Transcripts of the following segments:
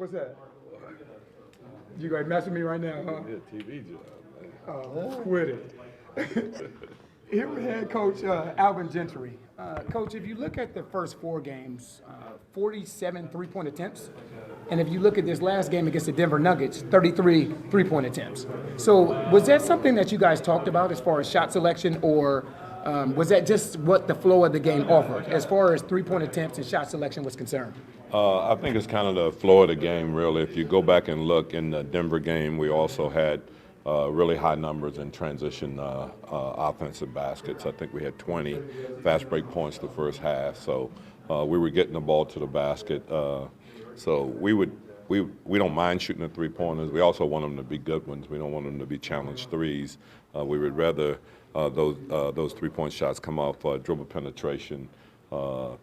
What's that? You gonna mess with me right now, huh? Yeah, TV job, man. Quit it. Here we had Coach Alvin Gentry. Coach, if you look at the first 4 games, 47 three-point attempts, and if you look at this last game against the Denver Nuggets, 33 three-point attempts. So was that something that you guys talked about as far as shot selection, or was that just what the flow of the game offered as far as three-point attempts and shot selection was concerned? I think it's kind of the flow of the game, really. If you go back and look in the Denver game, we also had really high numbers in transition offensive baskets. I think we had 20 fast break points the first half. So we were getting the ball to the basket. So we don't mind shooting the three-pointers. We also want them to be good ones. We don't want them to be challenged threes. We would rather those three-point shots come off dribble penetration,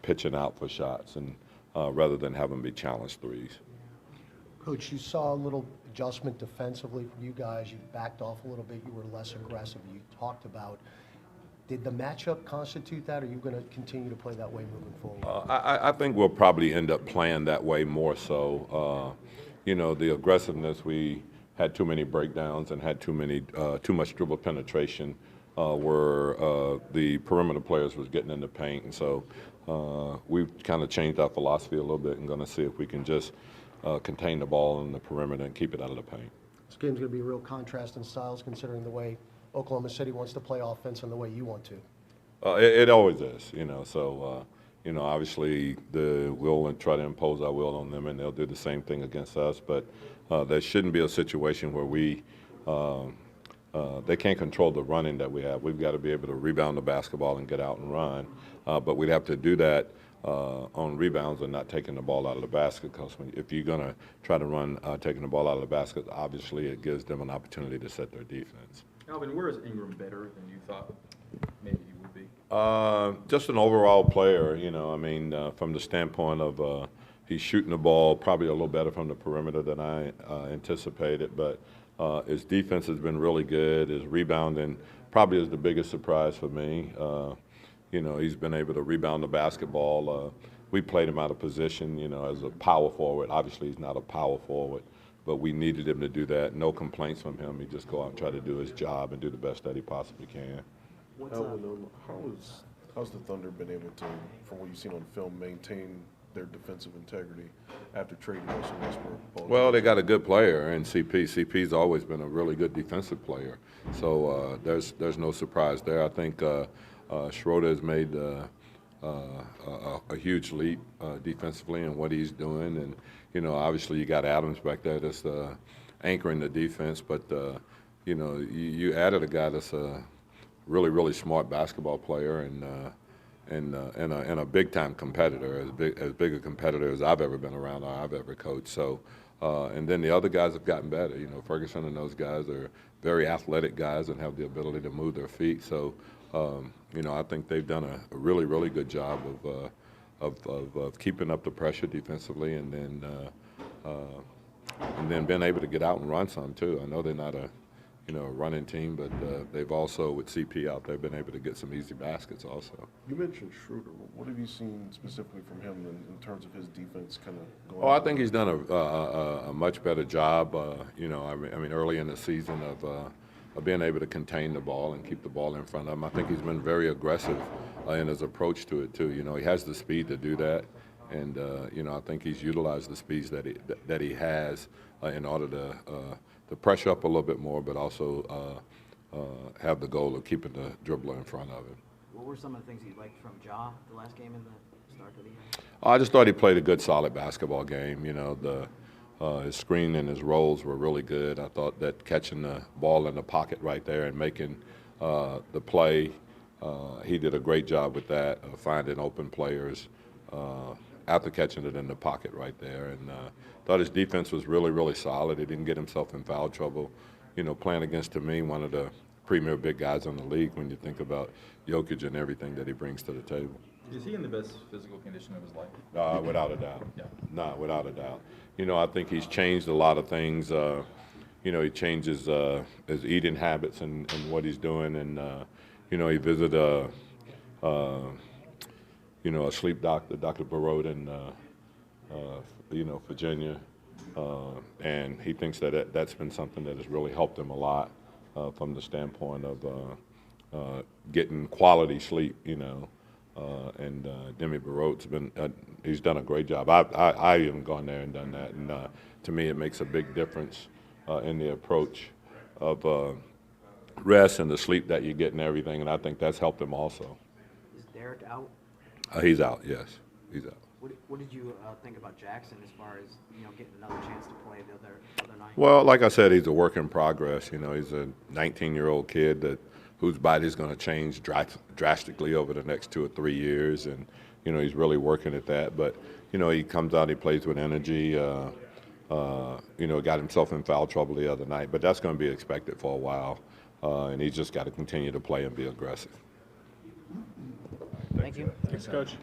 pitching out for shots, and rather than have them be challenged threes. Coach, you saw a little adjustment defensively from you guys. You backed off a little bit. You were less aggressive. You talked about. Did the matchup constitute that, or are you going to continue to play that way moving forward? I think we'll probably end up playing that way more so. The aggressiveness, we had too many breakdowns and had too much dribble penetration where the perimeter players was getting in the paint. And so we've kind of changed our philosophy a little bit and going to see if we can just contain the ball in the perimeter and keep it out of the paint. This game's going to be a real contrast in styles considering the way Oklahoma City wants to play offense and the way you want to. It always is, So, obviously we'll try to impose our will on them, and they'll do the same thing against us. But there shouldn't be a situation where they can't control the running that we have. We've got to be able to rebound the basketball and get out and run. But we'd have to do that on rebounds and not taking the ball out of the basket, because if you're going to try to run taking the ball out of the basket, obviously it gives them an opportunity to set their defense. Alvin, where is Ingram better than you thought maybe he would be? Just an overall player, from the standpoint of he's shooting the ball probably a little better from the perimeter than I anticipated, but his defense has been really good. His rebounding probably is the biggest surprise for me. He's been able to rebound the basketball. We played him out of position, as a power forward. Obviously, he's not a power forward, but we needed him to do that. No complaints from him. He just go out and try to do his job and do the best that he possibly can. Alvin, how's the Thunder been able to, from what you've seen on film, maintain their defensive integrity after trading Russell Westbrook? Well, they got a good player in CP. CP's always been a really good defensive player, so there's no surprise there. I think Schroeder has made a huge leap defensively in what he's doing, and obviously you got Adams back there that's anchoring the defense, but you added a guy that's a really, really smart basketball player and a big time competitor, as big a competitor as I've ever been around or I've ever coached. So and then the other guys have gotten better. Ferguson and those guys are very athletic guys and have the ability to move their feet. So I think they've done a really, really good job of keeping up the pressure defensively, and then being able to get out and run some too. I know they're not a running team, but they've also, with CP out there, been able to get some easy baskets also. You mentioned Schroeder. What have you seen specifically from him in terms of his defense kind of going? Oh, I think he's done a much better job. Early in the season of being able to contain the ball and keep the ball in front of him. I think he's been very aggressive in his approach to it too. He has the speed to do that, and I think he's utilized the speeds that he has in order to pressure up a little bit more, but also have the goal of keeping the dribbler in front of him. What were some of the things you liked from Ja the last game in the start of the year? I just thought he played a good, solid basketball game. His screen and his rolls were really good. I thought that catching the ball in the pocket right there and making the play, he did a great job with that, finding open players after catching it in the pocket right there. And thought his defense was really, really solid. He didn't get himself in foul trouble. Playing against, to me, one of the premier big guys in the league when you think about Jokic and everything that he brings to the table. Is he in the best physical condition of his life? Without a doubt. Yeah. No, without a doubt. I think he's changed a lot of things. He changes his eating habits and what he's doing. And, he visited a sleep doctor, Dr. Barot in, Virginia. And he thinks that that's been something that has really helped him a lot from the standpoint of getting quality sleep, and Demi Barot's he's done a great job. I even gone there and done that, and to me it makes a big difference in the approach of rest and the sleep that you get and everything, and I think that's helped him also. Is Derek out? He's out, yes, he's out. What did you think about Jackson as far as getting another chance to play the other night? Well, like I said, he's a work in progress. He's a 19-year-old kid whose body's going to change drastically over the next 2 or 3 years, and he's really working at that. But he comes out, he plays with energy. Got himself in foul trouble the other night, but that's going to be expected for a while, and he's just got to continue to play and be aggressive. Thank you. Thanks, Coach.